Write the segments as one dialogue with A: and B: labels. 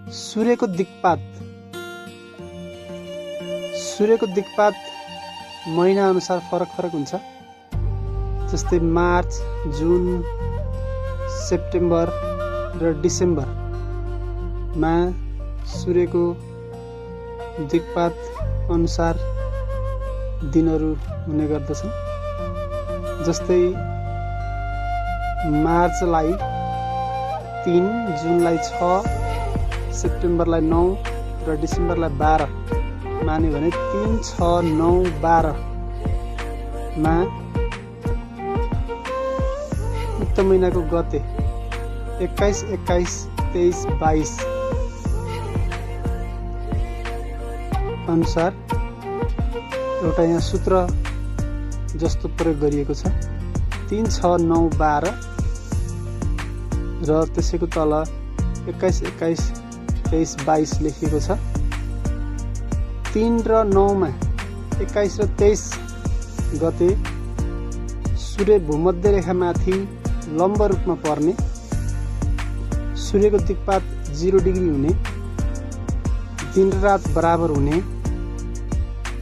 A: सूर्यको दिक्पात महिना अनुसार फरक हुन्छ। जस्तै मार्च, जुन, सेप्टेम्बर र डिसेम्बरमा सूर्यको दिक्पात अनुसार दिनहरू हुने गर्दछन्। जस्तै मार्चलाई 3, जुनलाई 6, सेप्टेम्बरलाई 9 र डिसेम्बरलाई 12 मान्यो भने 3, 6, 9, 12 मा उक्त महिनाको गते 21, 21, 23, 22 अनुसार एउटा यहाँ सूत्र जस्तो प्रयोग गरिएको छ। 3, 6, 9, 12 र त्यसैको तल 21, 21, 23, 22 लेखिएको छ। 3 र 9 मा 21 र 23 गते सूर्य भूमध्य रेखामाथि लम्ब रूपमा पर्ने, सूर्यको दिक्पात 0 डिग्री हुने, दिन र रात बराबर हुने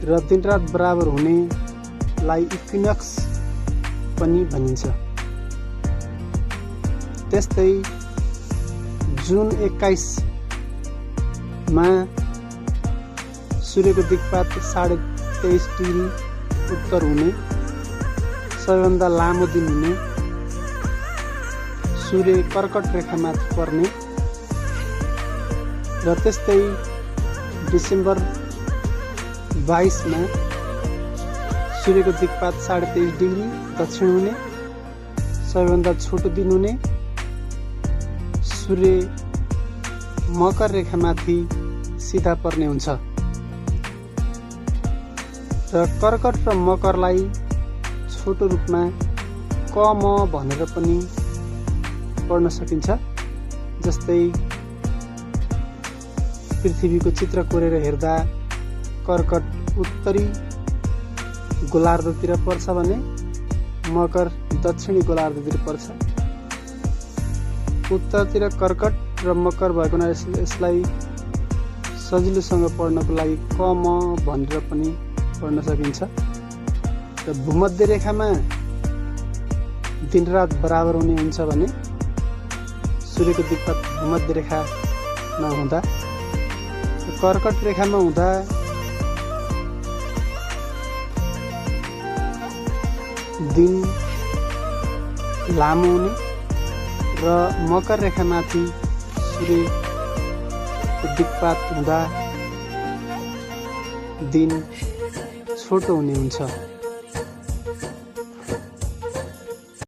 A: र दिन रात बराबर हुनेलाई इक्विनक्स पनि भनिन्छ। त्यस्तै जुन 21 मा सूर्यको दिक्पात 23.5 डिग्री उत्तर हुने, सबैभन्दा लामो दिन हुने, सूर्य कर्कट रेखामाथि पर्ने र त्यस्तै डिसेम्बर 22 मा सूर्यको दिक्पात 23.5 डिग्री दक्षिण हुने, सबैभन्दा छोटो दिन हुने, सूर्य मकर रेखामाथि सिधा पर्ने हुन्छ। र कर्कट र मकरलाई छोटो रूपमा कम भनेर पनि पढ्न सकिन्छ। जस्तै पृथ्वीको चित्र कोरेर हेर्दा कर्कट उत्तरी गोलार्धतिर पर्छ भने मकर दक्षिणी गोलार्धतिर पर्छ। उत्तरतिर कर्कट र मकर भएको हुनाले यसलाई सजिलोसँग पढ्नको लागि कम भनेर पनि पढ्न सकिन्छ। र भूमध्य रेखामा दिन रात बराबर हुने हुन्छ भने सूर्यको दिक्पात भूमध्य रेखामा हुँदा, कर्कट रेखामा हुँदा दिन लामो हुने र मकर रेखामाथि सूर्यको दिक्पात हुँदा दिन छोटो हुने हुन्छ।